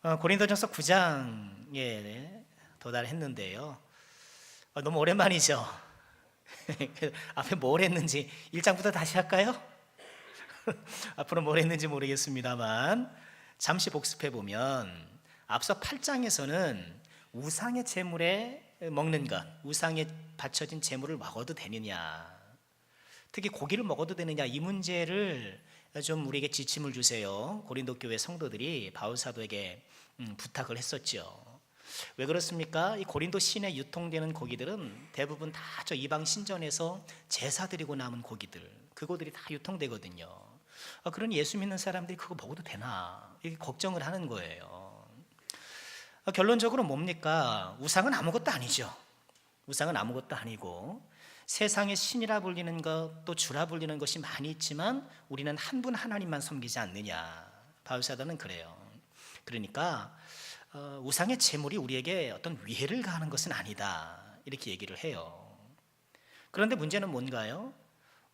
고린도전서 9장에 도달했는데요. 너무 오랜만이죠. 앞에 뭘 했는지 1장부터 다시 할까요? 앞으로 뭘 했는지 모르겠습니다만 잠시 복습해 보면 앞서 8장에서는 우상의 제물에 먹는 것, 우상에 바쳐진 제물을 먹어도 되느냐, 특히 고기를 먹어도 되느냐, 이 문제를 좀 우리에게 지침을 주세요. 고린도 교회 성도들이 바울 사도에게 부탁을 했었죠. 왜 그렇습니까? 이 고린도 시내에 유통되는 고기들은 대부분 다 저 이방 신전에서 제사 드리고 남은 고기들, 그거들이 다 유통되거든요. 그러니 예수 믿는 사람들이 그거 먹어도 되나, 이렇게 걱정을 하는 거예요. 결론적으로 뭡니까? 우상은 아무것도 아니죠. 우상은 아무것도 아니고 세상의 신이라 불리는 것, 또 주라 불리는 것이 많이 있지만 우리는 한 분 하나님만 섬기지 않느냐, 바울 사도는 그래요. 그러니까 우상의 제물이 우리에게 어떤 위해를 가하는 것은 아니다, 이렇게 얘기를 해요. 그런데 문제는 뭔가요?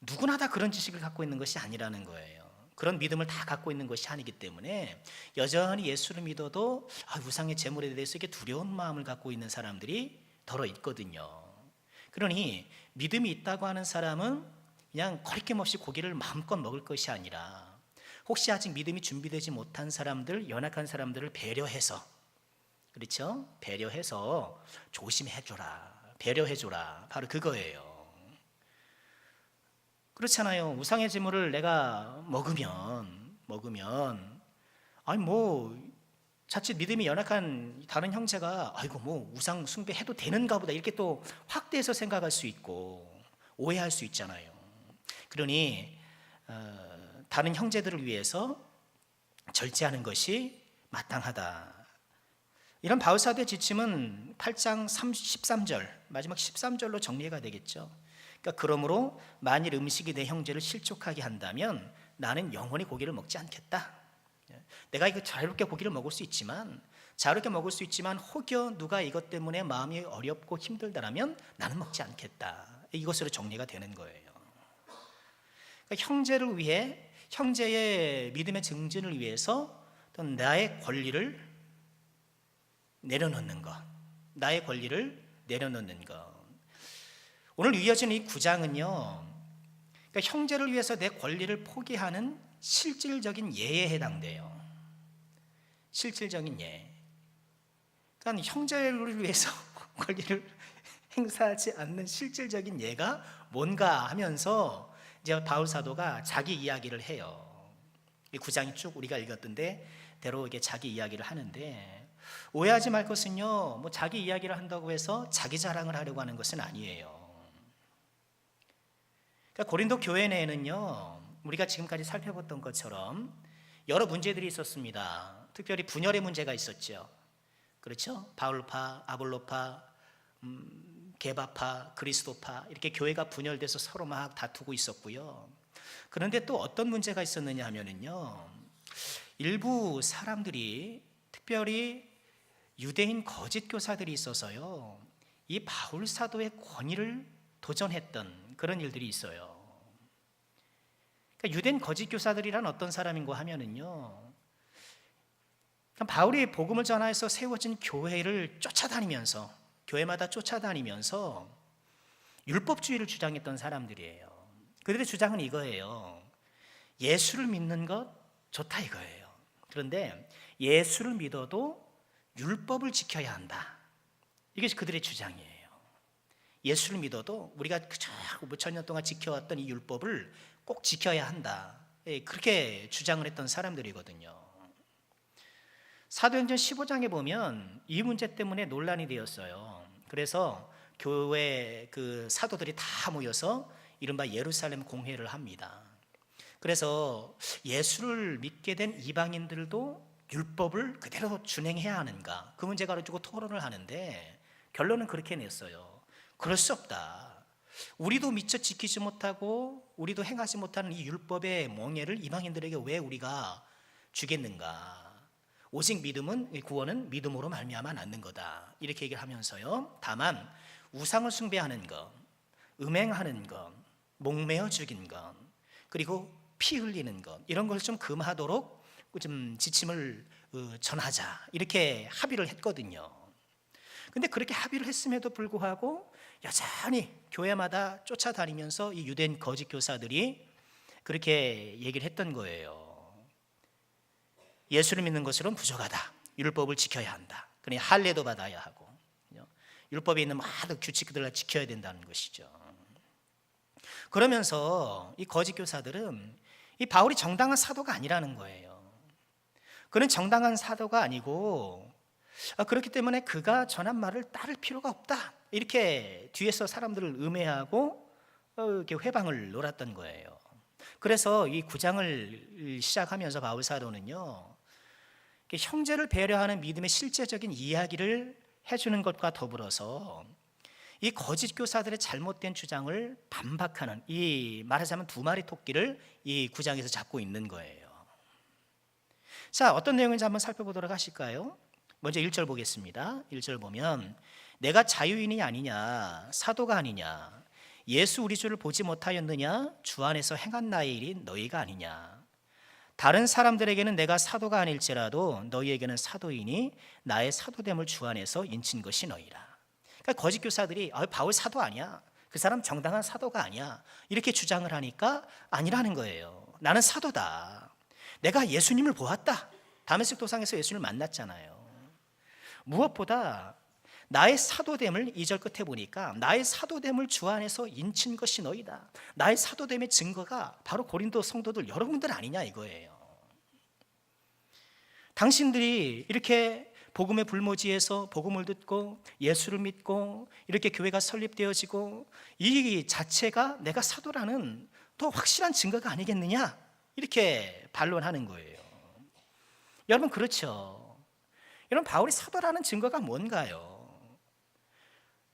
누구나 다 그런 지식을 갖고 있는 것이 아니라는 거예요. 그런 믿음을 다 갖고 있는 것이 아니기 때문에 여전히 예수를 믿어도 우상의 제물에 대해서 이렇게 두려운 마음을 갖고 있는 사람들이 더러 있거든요. 그러니 믿음이 있다고 하는 사람은 그냥 거리낌 없이 고기를 마음껏 먹을 것이 아니라 혹시 아직 믿음이 준비되지 못한 사람들, 연약한 사람들을 배려해서, 그렇죠? 배려해서 조심해줘라, 배려해줘라, 바로 그거예요. 그렇잖아요. 우상의 제물을 내가 먹으면 아니 자칫 믿음이 연약한 다른 형제가 우상 숭배해도 되는가 보다, 이렇게 또 확대해서 생각할 수 있고 오해할 수 있잖아요. 그러니 다른 형제들을 위해서 절제하는 것이 마땅하다. 이런 바울 사도의 지침은 8장 13절, 마지막 13절로 정리가 되겠죠. 그러니까 그러므로 만일 음식이 내 형제를 실족하게 한다면 나는 영원히 고기를 먹지 않겠다. 내가 이거 자유롭게 고기를 먹을 수 있지만 혹여 누가 이것 때문에 마음이 어렵고 힘들다라면 나는 먹지 않겠다. 이것으로 정리가 되는 거예요. 그러니까 형제를 위해, 형제의 믿음의 증진을 위해서 나의 권리를 내려놓는 것, 나의 권리를 내려놓는 것. 오늘 이어지는 이 9장은요, 그러니까 형제를 위해서 내 권리를 포기하는 실질적인 예에 해당돼요. 실질적인 예. 그러니까 형제를 위해서 권리를 행사하지 않는 실질적인 예가 뭔가 하면서 이제 바울 사도가 자기 이야기를 해요. 이 9장이 쭉 우리가 읽었던데 대로 이게 자기 이야기를 하는데, 오해하지 말 것은요, 자기 이야기를 한다고 해서 자기 자랑을 하려고 하는 것은 아니에요. 그러니까 고린도 교회 내에는요, 우리가 지금까지 살펴봤던 것처럼 여러 문제들이 있었습니다. 특별히 분열의 문제가 있었죠. 그렇죠? 바울파, 아볼로파, 게바파, 그리스도파, 이렇게 교회가 분열돼서 서로 막 다투고 있었고요. 그런데 또 어떤 문제가 있었느냐 하면은요, 일부 사람들이, 특별히 유대인 거짓 교사들이 있어서요, 이 바울 사도의 권위를 도전했던 그런 일들이 있어요. 그러니까 유대인 거짓 교사들이란 어떤 사람인가 하면은요, 바울이 복음을 전하여서 세워진 교회를 쫓아다니면서, 교회마다 쫓아다니면서 율법주의를 주장했던 사람들이에요. 그들의 주장은 이거예요. 예수를 믿는 것 좋다 이거예요. 그런데 예수를 믿어도 율법을 지켜야 한다, 이것이 그들의 주장이에요. 예수를 믿어도 우리가 그저 5,000년 동안 지켜왔던 이 율법을 꼭 지켜야 한다, 그렇게 주장을 했던 사람들이거든요. 사도행전 15장에 보면 이 문제 때문에 논란이 되었어요. 그래서 교회 그 사도들이 다 모여서 이른바 예루살렘 공회를 합니다. 그래서 예수를 믿게 된 이방인들도 율법을 그대로 준행해야 하는가, 그 문제 가지고 토론을 하는데 결론은 그렇게 냈어요. 그럴 수 없다. 우리도 미처 지키지 못하고 우리도 행하지 못하는 이 율법의 몽예를 이방인들에게 왜 우리가 주겠는가. 오직 믿음은, 구원은 믿음으로 말미암아 낫는 거다, 이렇게 얘기를 하면서요, 다만 우상을 숭배하는 것, 음행하는 것, 목매어 죽인 것, 그리고 피 흘리는 것, 이런 걸 좀 금하도록 좀 지침을 전하자 이렇게 합의를 했거든요. 근데 그렇게 합의를 했음에도 불구하고 여전히 교회마다 쫓아다니면서 이 유대인 거짓 교사들이 그렇게 얘기를 했던 거예요. 예수를 믿는 것으로는 부족하다. 율법을 지켜야 한다. 그러니 할례도 받아야 하고 율법에 있는 많은 규칙들을 지켜야 된다는 것이죠. 그러면서 이 거짓 교사들은 이 바울이 정당한 사도가 아니라는 거예요. 그는 정당한 사도가 아니고 그렇기 때문에 그가 전한 말을 따를 필요가 없다. 이렇게 뒤에서 사람들을 음해하고 이렇게 회방을 놀았던 거예요. 그래서 이 9장을 시작하면서 바울 사도는요, 형제를 배려하는 믿음의 실제적인 이야기를 해주는 것과 더불어서 이 거짓 교사들의 잘못된 주장을 반박하는, 이 말하자면 두 마리 토끼를 이 9장에서 잡고 있는 거예요. 자, 어떤 내용인지 한번 살펴보도록 하실까요? 먼저 1절 보겠습니다. 1절 보면 내가 자유인이 아니냐, 사도가 아니냐, 예수 우리 주를 보지 못하였느냐, 주 안에서 행한 나의 일이 너희가 아니냐. 다른 사람들에게는 내가 사도가 아닐지라도 너희에게는 사도이니 나의 사도됨을 주 안에서 인친 것이 너희라. 그러니까 거짓 교사들이 바울 사도 아니야, 그 사람 정당한 사도가 아니야, 이렇게 주장을 하니까 아니라는 거예요. 나는 사도다. 내가 예수님을 보았다. 다메섹 도상에서 예수님을 만났잖아요. 무엇보다 나의 사도됨을 2절 끝에 보니까 나의 사도됨을 주 안에서 인친 것이 너희다. 나의 사도됨의 증거가 바로 고린도 성도들 여러분들 아니냐 이거예요. 당신들이 이렇게 복음의 불모지에서 복음을 듣고 예수를 믿고 이렇게 교회가 설립되어지고 이 자체가 내가 사도라는 더 확실한 증거가 아니겠느냐, 이렇게 반론하는 거예요. 여러분, 그렇죠. 여러분, 바울이 사도라는 증거가 뭔가요?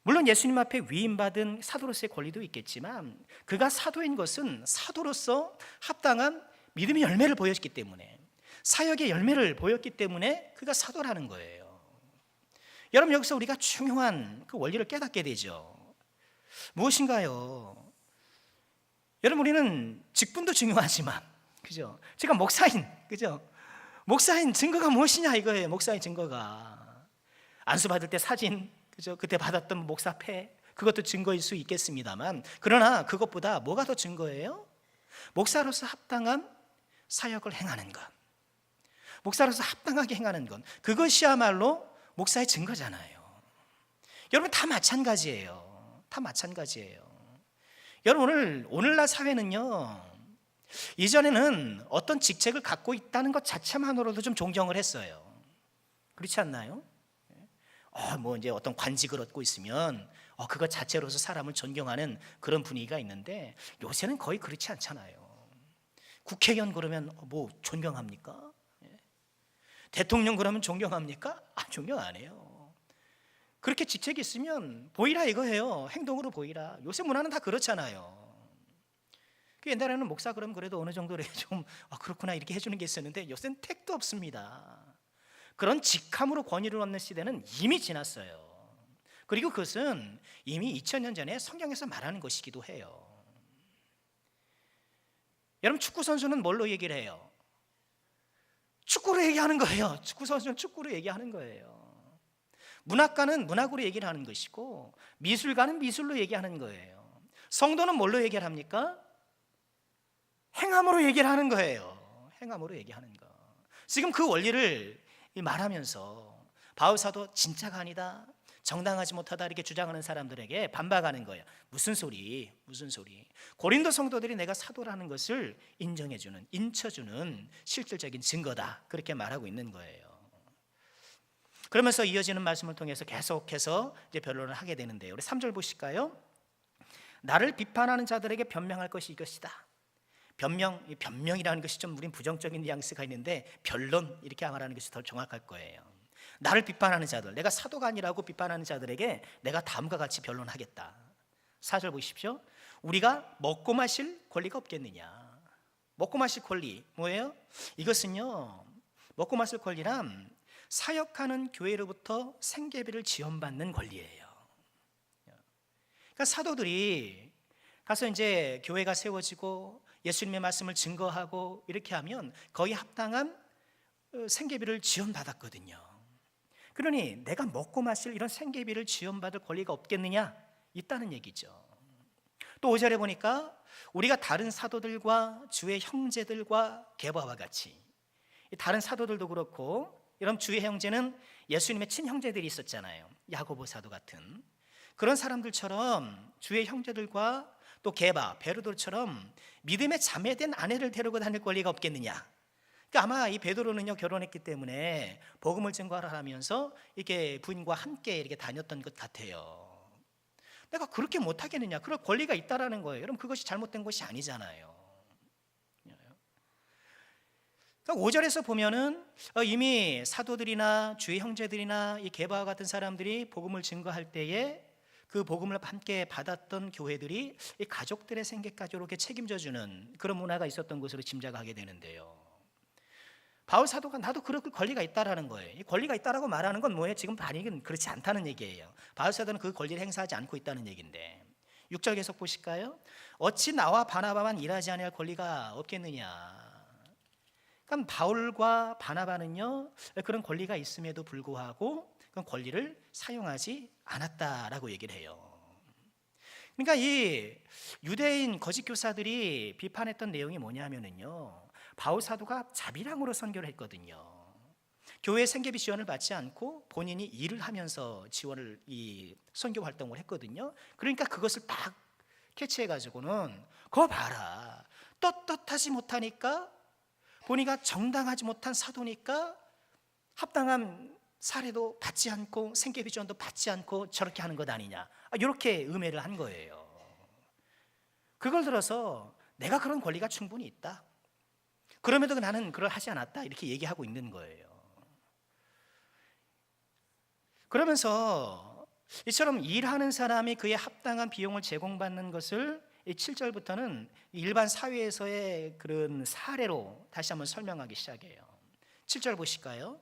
물론 예수님 앞에 위임받은 사도로서의 권리도 있겠지만 그가 사도인 것은 사도로서 합당한 믿음의 열매를 보였기 때문에, 사역의 열매를 보였기 때문에 그가 사도라는 거예요. 여러분, 여기서 우리가 중요한 그 원리를 깨닫게 되죠. 무엇인가요? 여러분, 우리는 직분도 중요하지만, 그죠? 제가 목사인, 그죠? 목사인 증거가 무엇이냐 이거예요. 목사인 증거가 안수 받을 때 사진, 그죠? 그때 받았던 목사패, 그것도 증거일 수 있겠습니다만, 그러나 그것보다 뭐가 더 증거예요? 목사로서 합당한 사역을 행하는 것, 목사로서 합당하게 행하는 것, 그것이야말로 목사의 증거잖아요. 여러분, 다 마찬가지예요. 다 마찬가지예요. 여러분, 오늘날 사회는요, 이전에는 어떤 직책을 갖고 있다는 것 자체만으로도 좀 존경을 했어요. 그렇지 않나요? 뭐 이제 어떤 관직을 얻고 있으면 그것 자체로서 사람을 존경하는 그런 분위기가 있는데, 요새는 거의 그렇지 않잖아요. 국회의원 그러면 뭐 존경합니까? 대통령 그러면 존경합니까? 존경 안 해요. 그렇게 직책이 있으면 보이라 이거예요. 행동으로 보이라. 요새 문화는 다 그렇잖아요. 옛날에는 목사 그러면 그래도 어느 정도 좀 그렇구나 이렇게 해주는 게 있었는데, 요새는 택도 없습니다. 그런 직함으로 권위를 얻는 시대는 이미 지났어요. 그리고 그것은 이미 2000년 전에 성경에서 말하는 것이기도 해요. 여러분, 축구 선수는 뭘로 얘기를 해요? 축구로 얘기하는 거예요. 축구 선수는 축구로 얘기하는 거예요. 문학가는 문학으로 얘기를 하는 것이고, 미술가는 미술로 얘기하는 거예요. 성도는 뭘로 얘기를 합니까? 행함으로 얘기를 하는 거예요. 행함으로 얘기하는 거. 지금 그 원리를 말하면서 바울 사도 진짜가 아니다, 정당하지 못하다 이렇게 주장하는 사람들에게 반박하는 거예요. 무슨 소리, 무슨 소리. 고린도 성도들이 내가 사도라는 것을 인정해주는, 인쳐주는 실질적인 증거다, 그렇게 말하고 있는 거예요. 그러면서 이어지는 말씀을 통해서 계속해서 이제 변론을 하게 되는데요. 우리 3절 보실까요? 나를 비판하는 자들에게 변명할 것이 이것이다. 변명이라는 것이 좀 우린 부정적인 뉘앙스가 있는데, 변론 이렇게 말하는 것이 더 정확할 거예요. 나를 비판하는 자들, 내가 사도가 아니라고 비판하는 자들에게 내가 다음과 같이 변론하겠다. 4절 보십시오. 우리가 먹고 마실 권리가 없겠느냐. 먹고 마실 권리 뭐예요? 이것은요, 먹고 마실 권리란 사역하는 교회로부터 생계비를 지원받는 권리예요. 그러니까 사도들이 가서 이제 교회가 세워지고 예수님의 말씀을 증거하고 이렇게 하면 거의 합당한 생계비를 지원받았거든요. 그러니 내가 먹고 마실 이런 생계비를 지원받을 권리가 없겠느냐? 있다는 얘기죠. 또 5절에 보니까 우리가 다른 사도들과 주의 형제들과 게바와 같이, 다른 사도들도 그렇고, 여러분 주의 형제는 예수님의 친형제들이 있었잖아요. 야고보 사도 같은 그런 사람들처럼 주의 형제들과 또 게바, 베드로처럼 믿음의 자매된 아내를 데리고 다닐 권리가 없겠느냐? 그러니까 아마 이 베드로는요 결혼했기 때문에 복음을 증거하면서 이렇게 부인과 함께 이렇게 다녔던 것 같아요. 내가 그렇게 못하겠느냐? 그럴 권리가 있다라는 거예요. 여러분 그것이 잘못된 것이 아니잖아요. 그러니까 5절에서 보면은 이미 사도들이나 주의 형제들이나 이 게바와 같은 사람들이 복음을 증거할 때에 그 복음을 함께 받았던 교회들이 이 가족들의 생계까지 이렇게 책임져주는 그런 문화가 있었던 것으로 짐작하게 되는데요. 바울 사도가 나도 그럴 권리가 있다라는 거예요. 이 권리가 있다라고 말하는 건 뭐예요? 지금 반응은 그렇지 않다는 얘기예요. 바울 사도는 그 권리를 행사하지 않고 있다는 얘기인데, 6절 계속 보실까요? 어찌 나와 바나바만 일하지 아니할 권리가 없겠느냐? 그럼 바울과 바나바는요 그런 권리가 있음에도 불구하고 그런 권리를 사용하지 않았다라고 얘기를 해요. 그러니까 이 유대인 거짓 교사들이 비판했던 내용이 뭐냐면은요, 바울 사도가 자비랑으로 선교를 했거든요. 교회 생계비 지원을 받지 않고 본인이 일을 하면서 지원을 이 선교 활동을 했거든요. 그러니까 그것을 딱 캐치해 가지고는 거 봐라, 떳떳하지 못하니까, 본인가 정당하지 못한 사도니까 합당한 사례도 받지 않고 생계비 지원도 받지 않고 저렇게 하는 것 아니냐, 이렇게 음해를 한 거예요. 그걸 들어서 내가 그런 권리가 충분히 있다, 그럼에도 나는 그걸 하지 않았다, 이렇게 얘기하고 있는 거예요. 그러면서 이처럼 일하는 사람이 그에 합당한 비용을 제공받는 것을 7절부터는 일반 사회에서의 그런 사례로 다시 한번 설명하기 시작해요. 7절 보실까요?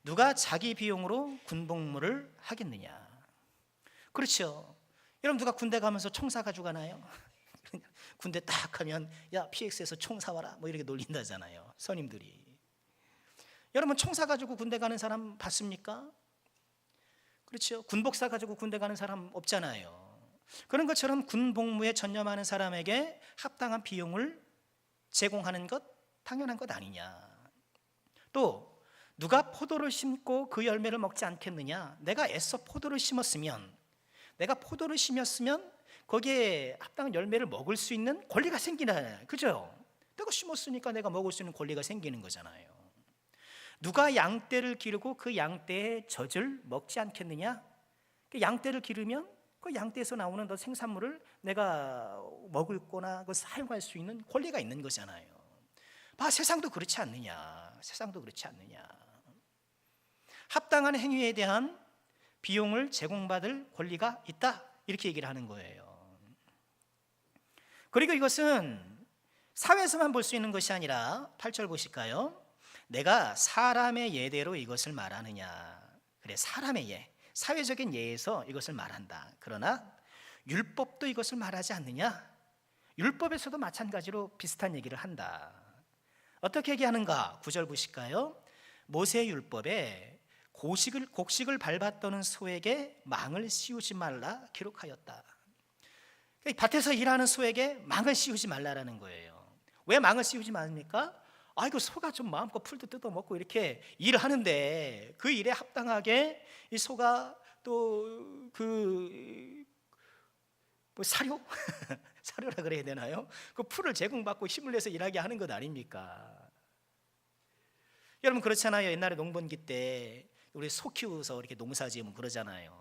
누가 자기 비용으로 군복무를 하겠느냐? 그렇죠. 여러분 누가 군대 가면서 총 사가지고 가나요? 군대 딱 하면 야 PX에서 총 사와라 뭐 이렇게 놀린다잖아요, 선임들이. 여러분 총 사가지고 군대 가는 사람 봤습니까? 그렇죠. 군복 사가지고 군대 가는 사람 없잖아요. 그런 것처럼 군복무에 전념하는 사람에게 합당한 비용을 제공하는 것 당연한 것 아니냐. 또 누가 포도를 심고 그 열매를 먹지 않겠느냐? 내가 애써 포도를 심었으면, 내가 포도를 심었으면 거기에 합당한 열매를 먹을 수 있는 권리가 생기나, 그죠? 내가 심었으니까 내가 먹을 수 있는 권리가 생기는 거잖아요. 누가 양떼를 기르고 그 양떼의 젖을 먹지 않겠느냐? 그 양떼를 기르면 그 양떼에서 나오는 그 생산물을 내가 먹을 거나 그 사용할 수 있는 권리가 있는 거잖아요. 봐, 세상도 그렇지 않느냐? 세상도 그렇지 않느냐? 합당한 행위에 대한 비용을 제공받을 권리가 있다, 이렇게 얘기를 하는 거예요. 그리고 이것은 사회에서만 볼 수 있는 것이 아니라 8절 보실까요? 내가 사람의 예대로 이것을 말하느냐? 그래, 사람의 예, 사회적인 예에서 이것을 말한다. 그러나 율법도 이것을 말하지 않느냐? 율법에서도 마찬가지로 비슷한 얘기를 한다. 어떻게 얘기하는가? 9절 보실까요? 모세 율법에 곡식을 밟았더는 소에게 망을 씌우지 말라 기록하였다. 밭에서 일하는 소에게 망을 씌우지 말라라는 거예요. 왜 망을 씌우지 말입니까? 아이고, 소가 좀 마음껏 풀도 뜯어 먹고 이렇게 일을 하는데 그 일에 합당하게 이 소가 또 뭐 사료? 사료라 그래야 되나요? 그 풀을 제공받고 힘을 내서 일하게 하는 것 아닙니까? 여러분 그렇잖아요. 옛날에 농번기 때 우리 소 키워서 이렇게 농사 지으면 그러잖아요.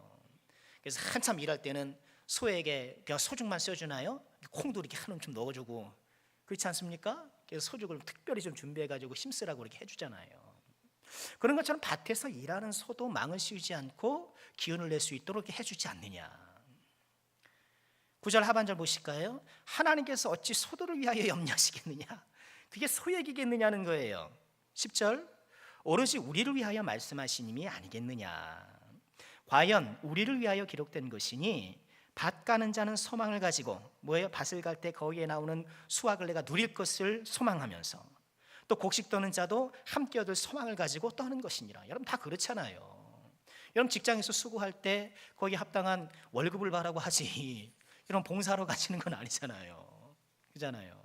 그래서 한참 일할 때는 소에게 그냥 소죽만 써주나요? 콩도 이렇게 한 움큼 넣어주고, 그렇지 않습니까? 그래서 소죽을 특별히 좀 준비해가지고 힘쓰라고 이렇게 해주잖아요. 그런 것처럼 밭에서 일하는 소도 망을 씌우지 않고 기운을 낼 수 있도록 해주지 않느냐. 9절 하반절 보실까요? 하나님께서 어찌 소들을 위하여 염려하시겠느냐? 그게 소 얘기겠느냐는 거예요. 10절 오로지 우리를 위하여 말씀하시님이 아니겠느냐? 과연 우리를 위하여 기록된 것이니 밭 가는 자는 소망을 가지고, 뭐예요? 밭을 갈 때 거기에 나오는 수확을 내가 누릴 것을 소망하면서, 또 곡식 떠는 자도 함께 얻을 소망을 가지고 떠는 것이니라. 여러분 다 그렇잖아요. 여러분 직장에서 수고할 때 거기에 합당한 월급을 바라고 하지 이런 봉사로 가시는 건 아니잖아요. 그잖아요.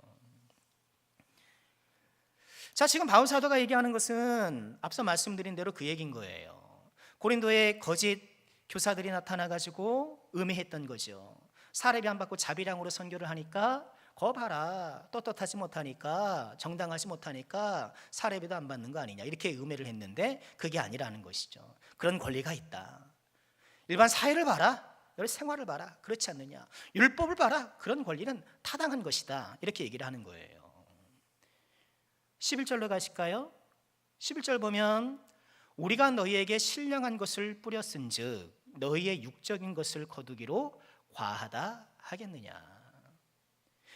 자, 지금 바울 사도가 얘기하는 것은 앞서 말씀드린 대로 그 얘기인 거예요. 고린도에 거짓 교사들이 나타나가지고 음해했던 거죠. 사례비 안 받고 자비량으로 선교를 하니까 거 봐라, 떳떳하지 못하니까, 정당하지 못하니까 사례비도 안 받는 거 아니냐, 이렇게 음해를 했는데 그게 아니라는 것이죠. 그런 권리가 있다. 일반 사회를 봐라, 너의 생활을 봐라, 그렇지 않느냐, 율법을 봐라, 그런 권리는 타당한 것이다, 이렇게 얘기를 하는 거예요. 11절로 가실까요? 11절 보면 우리가 너희에게 신령한 것을 뿌렸은즉 너희의 육적인 것을 거두기로 과하다 하겠느냐.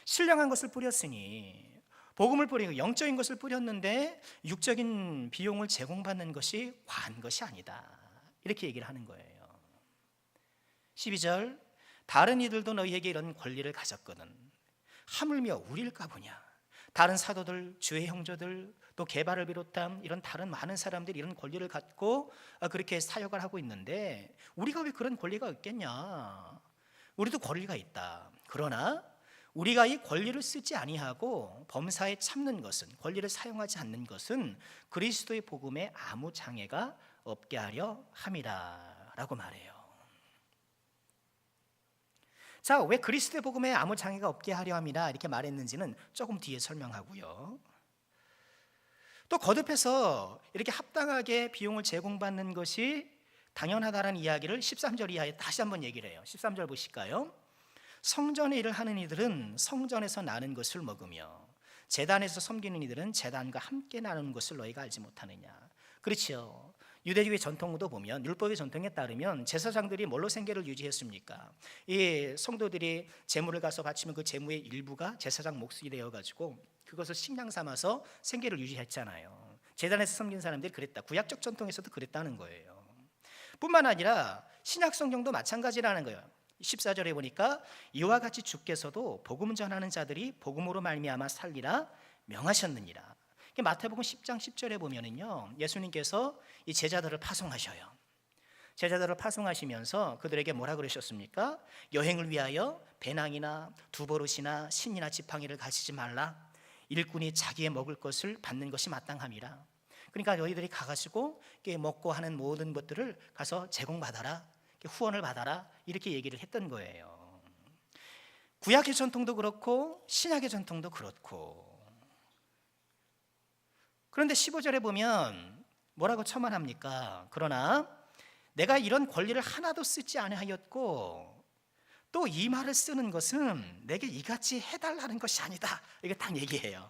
신령한 것을 뿌렸으니, 복음을 뿌리고 영적인 것을 뿌렸는데 육적인 비용을 제공받는 것이 과한 것이 아니다, 이렇게 얘기를 하는 거예요. 12절, 다른 이들도 너희에게 이런 권리를 가졌거든 하물며 우리일까 보냐. 다른 사도들, 주의 형제들, 또 개발을 비롯한 이런 다른 많은 사람들이 이런 권리를 갖고 그렇게 사역을 하고 있는데 우리가 왜 그런 권리가 없겠냐. 우리도 권리가 있다. 그러나 우리가 이 권리를 쓰지 아니하고 범사에 참는 것은, 권리를 사용하지 않는 것은 그리스도의 복음에 아무 장애가 없게 하려 함이라 라고 말해요. 자, 왜 그리스도의 복음에 아무 장애가 없게 하려 함이라 이렇게 말했는지는 조금 뒤에 설명하고요. 또 거듭해서 이렇게 합당하게 비용을 제공받는 것이 당연하다는 이야기를 13절 이하에 다시 한번 얘기를 해요. 13절 보실까요? 성전의 일을 하는 이들은 성전에서 나는 것을 먹으며 제단에서 섬기는 이들은 제단과 함께 나누는 것을 너희가 알지 못하느냐. 그렇죠. 유대교의 전통도 보면, 율법의 전통에 따르면 제사장들이 뭘로 생계를 유지했습니까? 이 성도들이 제물을 가서 바치면 그 제물의 일부가 제사장 몫이 되어가지고 그것을 식량 삼아서 생계를 유지했잖아요. 제단에서 섬긴 사람들이 그랬다. 구약적 전통에서도 그랬다는 거예요. 뿐만 아니라 신약 성경도 마찬가지라는 거예요. 14절에 보니까 이와 같이 주께서도 복음 전하는 자들이 복음으로 말미암아 살리라 명하셨느니라. 마태복음 10장 10절에 보면은요, 예수님께서 이 제자들을 파송하셔요. 제자들을 파송하시면서 그들에게 뭐라 그러셨습니까? 여행을 위하여 배낭이나 두버릇이나 신이나 지팡이를 가지지 말라. 일꾼이 자기의 먹을 것을 받는 것이 마땅함이라. 그러니까 너희들이 가가지고 먹고 하는 모든 것들을 가서 제공받아라, 후원을 받아라, 이렇게 얘기를 했던 거예요. 구약의 전통도 그렇고 신약의 전통도 그렇고. 그런데 15절에 보면 뭐라고 첨언합니까? 그러나 내가 이런 권리를 하나도 쓰지 아니하였고 또 이 말을 쓰는 것은 내게 이같이 해달라는 것이 아니다, 이게 딱 얘기해요.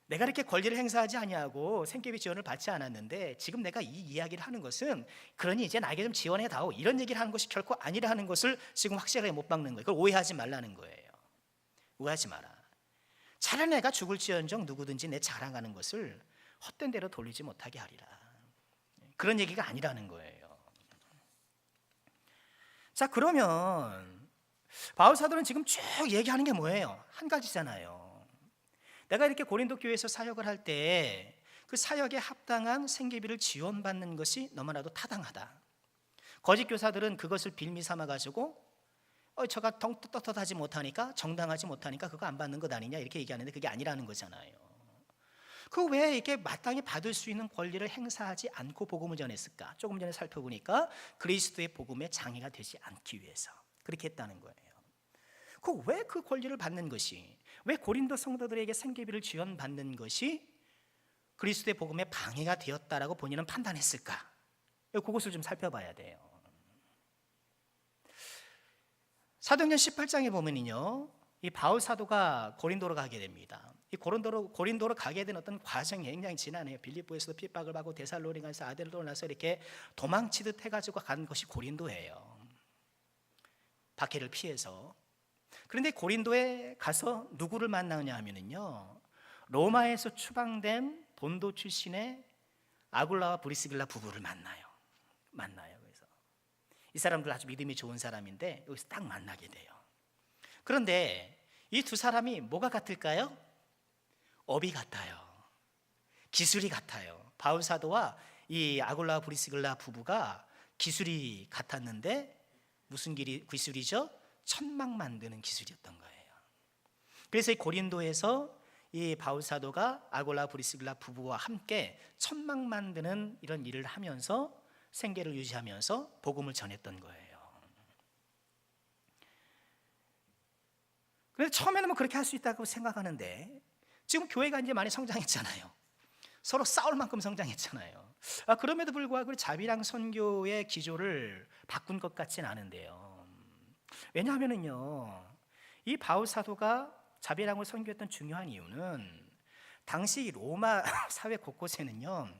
내가 이렇게 권리를 행사하지 아니하고 생계비 지원을 받지 않았는데 지금 내가 이 이야기를 하는 것은 그러니 이제 나에게 좀 지원해다오, 이런 얘기를 하는 것이 결코 아니라는 것을 지금 확실하게 못 박는 거예요. 그걸 오해하지 말라는 거예요. 오해하지 마라. 차라리 내가 죽을지언정 누구든지 내 자랑하는 것을 헛된 대로 돌리지 못하게 하리라, 그런 얘기가 아니라는 거예요. 자, 그러면 바울 사도는 지금 쭉 얘기하는 게 뭐예요? 한 가지잖아요. 내가 이렇게 고린도 교회에서 사역을 할 때 그 사역에 합당한 생계비를 지원받는 것이 너무나도 타당하다. 거짓 교사들은 그것을 빌미 삼아 가지고 저가 떳떳하지 못하니까, 정당하지 못하니까 그거 안 받는 것 아니냐, 이렇게 얘기하는데 그게 아니라는 거잖아요. 그 왜 이렇게 마땅히 받을 수 있는 권리를 행사하지 않고 복음을 전했을까? 조금 전에 살펴보니까 그리스도의 복음에 장애가 되지 않기 위해서 그렇게 했다는 거예요. 왜 그 권리를 받는 것이, 왜 고린도 성도들에게 생계비를 지원받는 것이 그리스도의 복음에 방해가 되었다라고 본인은 판단했을까? 그것을 좀 살펴봐야 돼요. 사도행전 18장에 보면요, 이 바울 사도가 고린도로 가게 됩니다. 이 고린도로 가게 된 어떤 과정이 굉장히 지난해요. 빌립보에서도 핍박을 받고 데살로니가에서 아델로 나서 이렇게 도망치듯 해가지고 간 것이 고린도예요. 박해를 피해서. 그런데 고린도에 가서 누구를 만나느냐 하면은요, 로마에서 추방된 본도 출신의 아굴라와 브리스길라 부부를 만나요. 그래서 이 사람들 아주 믿음이 좋은 사람인데 여기서 딱 만나게 돼요. 그런데 이 두 사람이 뭐가 같을까요? 업이 같아요. 기술이 같아요. 바울 사도와 이 아굴라 브리스길라 부부가 기술이 같았는데 무슨 기술이죠? 천막 만드는 기술이었던 거예요. 그래서 이 고린도에서 이 바울 사도가 아굴라 브리스길라 부부와 함께 천막 만드는 이런 일을 하면서 생계를 유지하면서 복음을 전했던 거예요. 그래서 처음에는 뭐 그렇게 할 수 있다고 생각하는데 지금 교회가 이제 많이 성장했잖아요. 서로 싸울 만큼 성장했잖아요. 그럼에도 불구하고 자비랑 선교의 기조를 바꾼 것 같진 않은데요. 왜냐하면은요, 이 바울 사도가 자비랑을 선교했던 중요한 이유는 당시 로마 사회 곳곳에는요,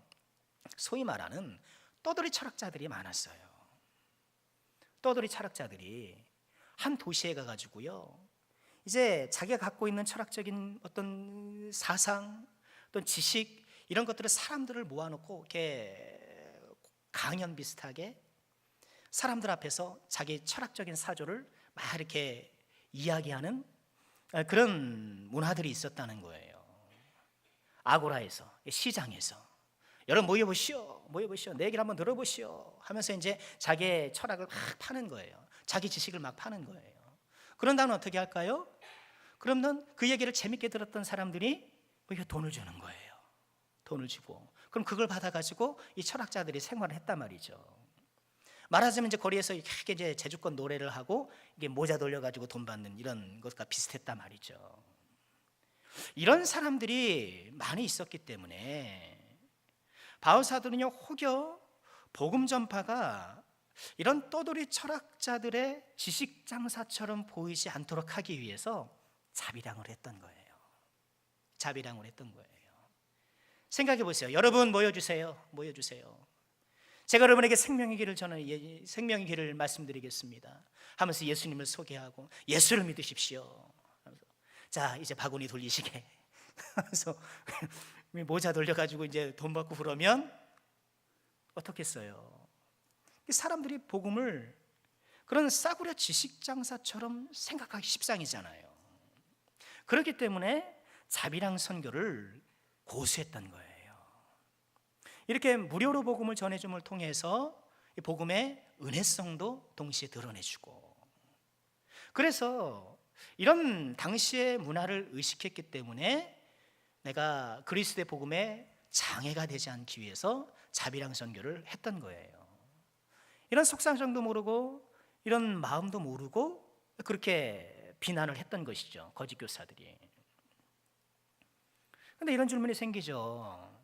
소위 말하는 떠돌이 철학자들이 많았어요. 떠돌이 철학자들이 한 도시에 가가지고요, 이제 자기가 갖고 있는 철학적인 어떤 사상, 어떤 지식 이런 것들을 사람들을 모아놓고 이렇게 강연 비슷하게 사람들 앞에서 자기 철학적인 사조를 막 이렇게 이야기하는 그런 문화들이 있었다는 거예요. 아고라에서, 시장에서 여러분 모여보시오, 내 얘기를 한번 들어보시오 하면서 이제 자기의 철학을 막 파는 거예요. 자기 지식을 막 파는 거예요. 그런 다음에 어떻게 할까요? 그러면 그 얘기를 재밌게 들었던 사람들이 돈을 주는 거예요. 돈을 주고 그럼 그걸 받아가지고 이 철학자들이 생활을 했단 말이죠. 말하자면 이제 거리에서 이렇게 이제 제주권 노래를 하고 이게 모자 돌려가지고 돈 받는 이런 것과 비슷했단 말이죠. 이런 사람들이 많이 있었기 때문에 바울 사도는요, 혹여 복음 전파가 이런 떠돌이 철학자들의 지식 장사처럼 보이지 않도록 하기 위해서 자비랑을 했던 거예요. 자비랑을 했던 거예요. 생각해 보세요. 여러분 모여주세요. 제가 여러분에게 생명의 길을 말씀드리겠습니다 하면서 예수님을 소개하고 예수를 믿으십시오. 자, 이제 바구니 돌리시게 하면서 모자 돌려가지고 이제 돈 받고 그러면 어떻겠어요? 사람들이 복음을 그런 싸구려 지식 장사처럼 생각하기 십상이잖아요. 그렇기 때문에 자비랑 선교를 고수했던 거예요. 이렇게 무료로 복음을 전해줌을 통해서 이 복음의 은혜성도 동시에 드러내주고, 그래서 이런 당시의 문화를 의식했기 때문에 내가 그리스도의 복음에 장애가 되지 않기 위해서 자비랑 선교를 했던 거예요. 이런 속상성도 모르고 이런 마음도 모르고 그렇게 비난을 했던 것이죠, 거짓 교사들이. 그런데 이런 질문이 생기죠.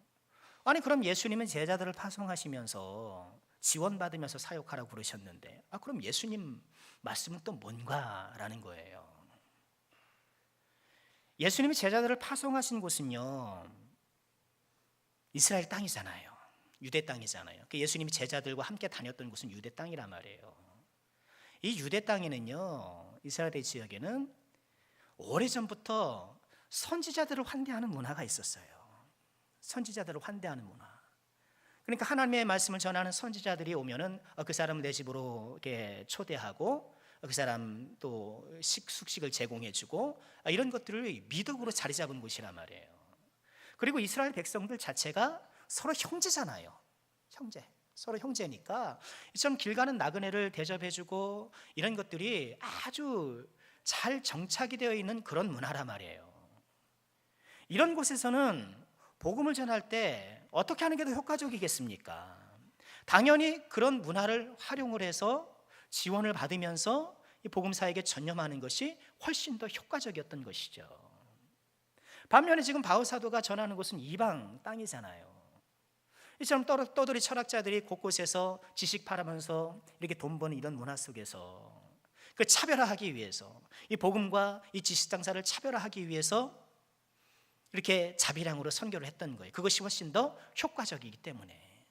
아니 그럼 예수님은 제자들을 파송하시면서 지원받으면서 사역하라고 그러셨는데 그럼 예수님 말씀은 또 뭔가라는 거예요. 예수님이 제자들을 파송하신 곳은요, 이스라엘 땅이잖아요. 유대 땅이잖아요. 예수님이 제자들과 함께 다녔던 곳은 유대 땅이란 말이에요. 이 유대 땅에는요, 이스라엘 지역에는 오래전부터 선지자들을 환대하는 문화가 있었어요. 선지자들을 환대하는 문화. 그러니까 하나님의 말씀을 전하는 선지자들이 오면은 그 사람을 내 집으로 이렇게 초대하고 그 사람 또 숙식을 제공해주고 이런 것들을 미덕으로 자리 잡은 곳이란 말이에요. 그리고 이스라엘 백성들 자체가 서로 형제잖아요. 서로 형제니까 이처럼 길 가는 나그네를 대접해주고 이런 것들이 아주 잘 정착이 되어 있는 그런 문화란 말이에요. 이런 곳에서는 복음을 전할 때 어떻게 하는 게 더 효과적이겠습니까? 당연히 그런 문화를 활용을 해서 지원을 받으면서 이 복음사에게 전념하는 것이 훨씬 더 효과적이었던 것이죠. 반면에 지금 바울 사도가 전하는 곳은 이방 땅이잖아요. 이처럼 떠돌이 철학자들이 곳곳에서 지식 팔아면서 이렇게 돈 버는 이런 문화 속에서 그 차별화하기 위해서, 이 복음과 이 지식 장사를 차별화하기 위해서 이렇게 자비랑으로 선교를 했던 거예요. 그것이 훨씬 더 효과적이기 때문에.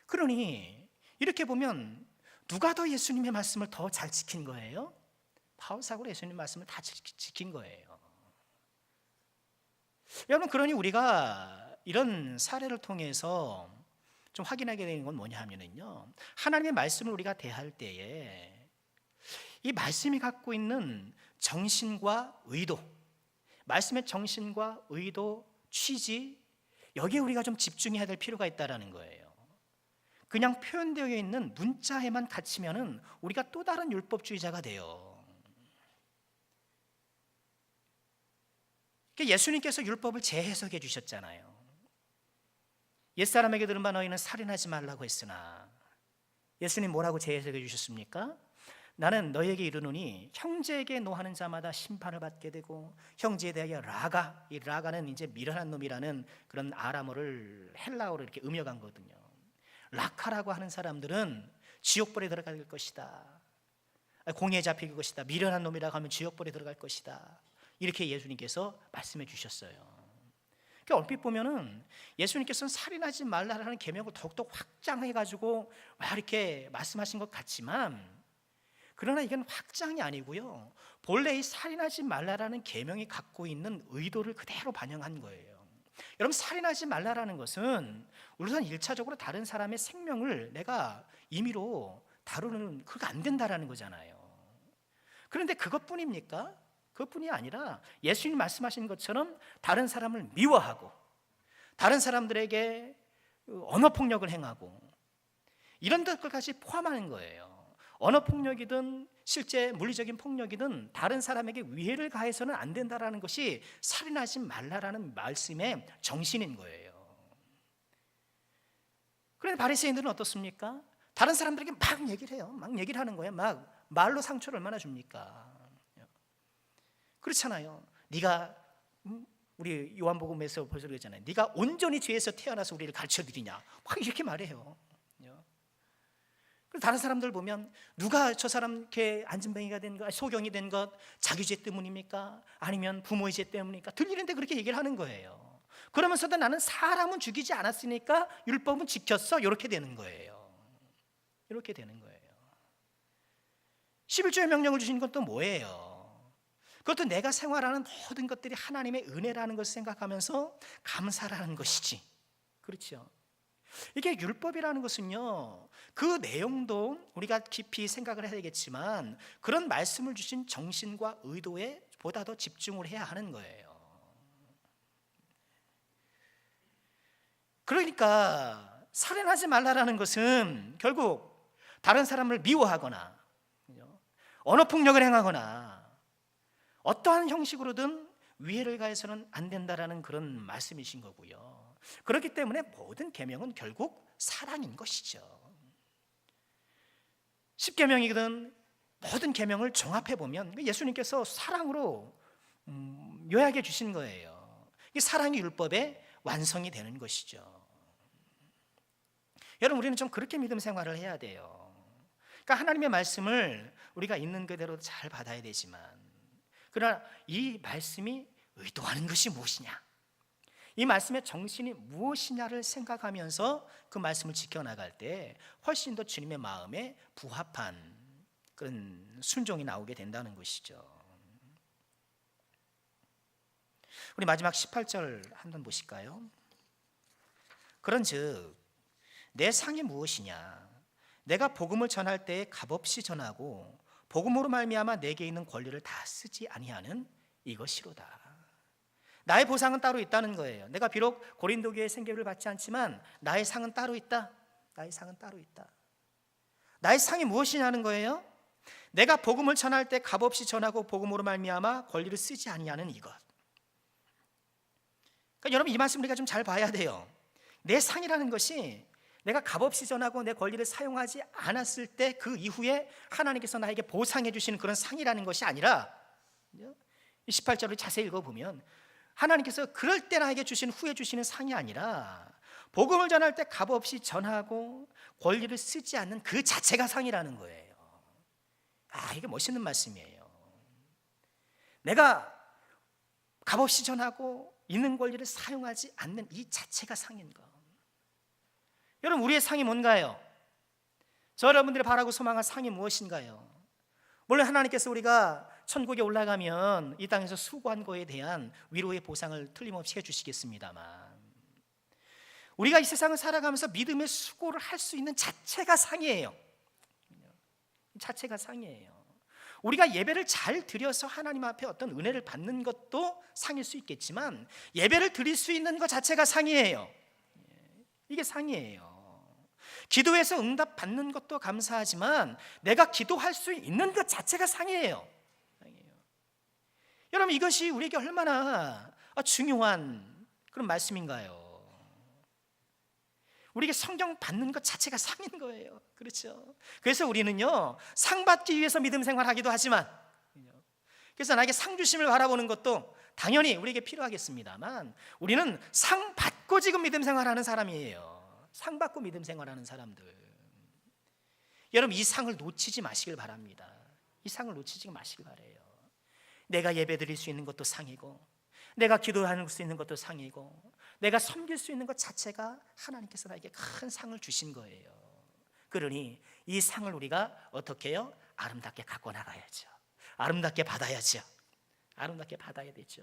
그러니 이렇게 보면 누가 더 예수님의 말씀을 더 잘 지킨 거예요? 바울 사도가 예수님 말씀을 다 지킨 거예요. 여러분, 그러니 우리가 이런 사례를 통해서 좀 확인하게 되는 건 뭐냐 하면은요, 하나님의 말씀을 우리가 대할 때에 이 말씀이 갖고 있는 정신과 의도, 말씀의 정신과 의도, 취지, 여기에 우리가 좀 집중해야 될 필요가 있다는 거예요. 그냥 표현되어 있는 문자에만 갇히면은 우리가 또 다른 율법주의자가 돼요. 예수님께서 율법을 재해석해 주셨잖아요. 옛사람에게 들은 바 너희는 살인하지 말라고 했으나, 예수님 뭐라고 재해석해 주셨습니까? 나는 너희에게 이르노니 형제에게 노하는 자마다 심판을 받게 되고, 형제에 대하여 라가, 이 라가는 이제 미련한 놈이라는 그런 아람어를 헬라어로 이렇게 음역한 거거든요. 라카라고 하는 사람들은 지옥불에 들어갈 것이다, 공에 잡힐 것이다, 미련한 놈이라고 하면 지옥불에 들어갈 것이다, 이렇게 예수님께서 말씀해 주셨어요. 그러니까 얼핏 보면은 예수님께서는 살인하지 말라라는 계명을 더욱더 확장해가지고 이렇게 말씀하신 것 같지만, 그러나 이건 확장이 아니고요, 본래 이 살인하지 말라라는 계명이 갖고 있는 의도를 그대로 반영한 거예요. 여러분, 살인하지 말라라는 것은 우선 1차적으로 다른 사람의 생명을 내가 임의로 다루는, 그거 안 된다라는 거잖아요. 그런데 그것뿐입니까? 그것뿐이 아니라 예수님 말씀하신 것처럼 다른 사람을 미워하고, 다른 사람들에게 언어폭력을 행하고, 이런 것까지 포함하는 거예요. 언어폭력이든 실제 물리적인 폭력이든 다른 사람에게 위해를 가해서는 안 된다라는 것이 살인하지 말라라는 말씀의 정신인 거예요. 그런데 바리새인들은 어떻습니까? 다른 사람들에게 막 얘기를 해요. 막 얘기를 하는 거예요. 막 말로 상처를 얼마나 줍니까? 그렇잖아요. 네가, 우리 요한복음에서 벌써 그랬잖아요. 네가 온전히 죄에서 태어나서 우리를 가르쳐드리냐, 막 이렇게 말해요. 다른 사람들 보면 누가 저 사람 이렇게 안진뱅이가 된 것, 소경이 된 것 자기 죄 때문입니까? 아니면 부모의 죄 때문입니까? 들리는데 그렇게 얘기를 하는 거예요. 그러면서도 나는 사람은 죽이지 않았으니까 율법은 지켰어, 이렇게 되는 거예요. 이렇게 되는 거예요. 11조의 명령을 주신 건 또 뭐예요? 그것도 내가 생활하는 모든 것들이 하나님의 은혜라는 것을 생각하면서 감사라는 것이지, 그렇죠? 이게 율법이라는 것은요, 그 내용도 우리가 깊이 생각을 해야 되겠지만 그런 말씀을 주신 정신과 의도에 보다 더 집중을 해야 하는 거예요. 그러니까 살인하지 말라라는 것은 결국 다른 사람을 미워하거나 언어폭력을 행하거나 어떠한 형식으로든 위해를 가해서는 안 된다라는 그런 말씀이신 거고요. 그렇기 때문에 모든 계명은 결국 사랑인 것이죠. 10계명이든 모든 계명을 종합해 보면 예수님께서 사랑으로 요약해 주신 거예요. 이 사랑이 율법의 완성이 되는 것이죠. 여러분, 우리는 좀 그렇게 믿음 생활을 해야 돼요. 그러니까 하나님의 말씀을 우리가 있는 그대로 잘 받아야 되지만, 그러나 이 말씀이 의도하는 것이 무엇이냐, 이 말씀의 정신이 무엇이냐를 생각하면서 그 말씀을 지켜나갈 때 훨씬 더 주님의 마음에 부합한 그런 순종이 나오게 된다는 것이죠. 우리 마지막 18절 한번 보실까요? 그런즉 내 상이 무엇이냐, 내가 복음을 전할 때에 값없이 전하고 복음으로 말미암아 내게 있는 권리를 다 쓰지 아니하는 이것이로다. 나의 보상은 따로 있다는 거예요. 내가 비록 고린도 교회의 생계를 받지 않지만 나의 상은 따로 있다. 나의 상은 따로 있다. 나의 상이 무엇이냐는 거예요. 내가 복음을 전할 때 값없이 전하고 복음으로 말미암아 권리를 쓰지 아니하는 이것. 그러니까 여러분, 이 말씀 우리가 좀 잘 봐야 돼요. 내 상이라는 것이 내가 값없이 전하고 내 권리를 사용하지 않았을 때 그 이후에 하나님께서 나에게 보상해 주시는 그런 상이라는 것이 아니라, 18절을 자세히 읽어보면 하나님께서 그럴 때 나에게 주신 후에 주시는 상이 아니라 복음을 전할 때 값없이 전하고 권리를 쓰지 않는 그 자체가 상이라는 거예요. 이게 멋있는 말씀이에요. 내가 값없이 전하고 있는 권리를 사용하지 않는 이 자체가 상인 거. 여러분, 우리의 상이 뭔가요? 저 여러분들이 바라고 소망할 상이 무엇인가요? 물론 하나님께서 우리가 천국에 올라가면 이 땅에서 수고한 거에 대한 위로의 보상을 틀림없이 해주시겠습니다만, 우리가 이 세상을 살아가면서 믿음의 수고를 할 수 있는 자체가 상이에요. 자체가 상이에요. 우리가 예배를 잘 드려서 하나님 앞에 어떤 은혜를 받는 것도 상일 수 있겠지만 예배를 드릴 수 있는 것 자체가 상이에요. 이게 상이에요. 기도해서 응답 받는 것도 감사하지만 내가 기도할 수 있는 것 자체가 상이에요. 여러분, 이것이 우리에게 얼마나 중요한 그런 말씀인가요? 우리에게 성경 받는 것 자체가 상인 거예요. 그렇죠? 그래서 우리는요, 상 받기 위해서 믿음 생활하기도 하지만, 그래서 나에게 상 주심을 바라보는 것도 당연히 우리에게 필요하겠습니다만, 우리는 상 받고 지금 믿음 생활하는 사람이에요. 상 받고 믿음 생활하는 사람들. 여러분, 이 상을 놓치지 마시길 바랍니다. 이 상을 놓치지 마시길 바라요. 내가 예배 드릴 수 있는 것도 상이고, 내가 기도할 수 있는 것도 상이고, 내가 섬길 수 있는 것 자체가 하나님께서 나에게 큰 상을 주신 거예요. 그러니 이 상을 우리가 어떻게 해요? 아름답게 갖고 나가야죠. 아름답게 받아야죠. 아름답게 받아야 되죠.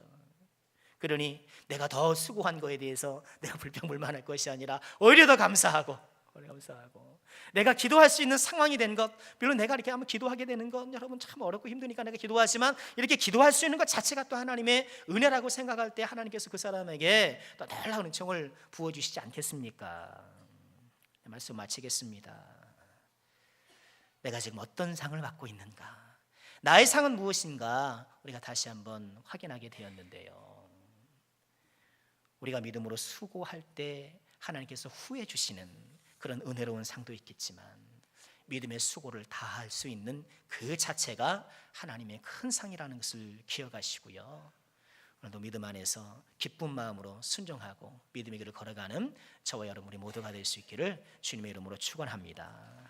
그러니 내가 더 수고한 거에 대해서 내가 불평불만할 것이 아니라 오히려 더 감사하고, 내가 기도할 수 있는 상황이 된 것, 물론 내가 이렇게 한번 기도하게 되는 건 여러분 참 어렵고 힘드니까 내가 기도하지만, 이렇게 기도할 수 있는 것 자체가 또 하나님의 은혜라고 생각할 때 하나님께서 그 사람에게 또 놀라운 은총을 부어주시지 않겠습니까? 말씀 마치겠습니다. 내가 지금 어떤 상을 받고 있는가, 나의 상은 무엇인가 우리가 다시 한번 확인하게 되었는데요, 우리가 믿음으로 수고할 때 하나님께서 후해 주시는 그런 은혜로운 상도 있겠지만, 믿음의 수고를 다할 수 있는 그 자체가 하나님의 큰 상이라는 것을 기억하시고요, 오늘도 믿음 안에서 기쁜 마음으로 순종하고 믿음의 길을 걸어가는 저와 여러분이 모두가 될 수 있기를 주님의 이름으로 축원합니다.